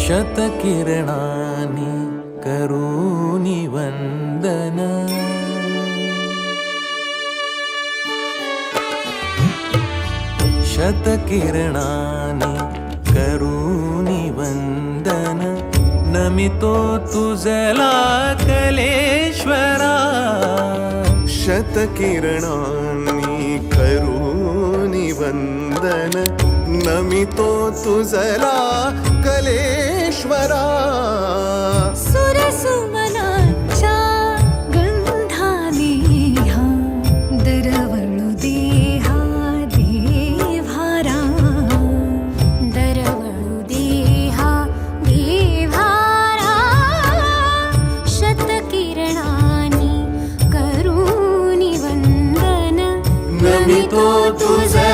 शतकिरणानि करोमि वन्दन शतकिरणानि करोमि वन्दन नमितो तुझला कलेश्वरा शतकिरणानि करोमि वन्दन नमितो तुझला कलेश्वरा सुरसुमनांच्या गंधाने हा दरवळू देहा देव्हारा दरवळू देहा देव्हारा शतकिरणानि करोमि वन्दन नमितो तुझला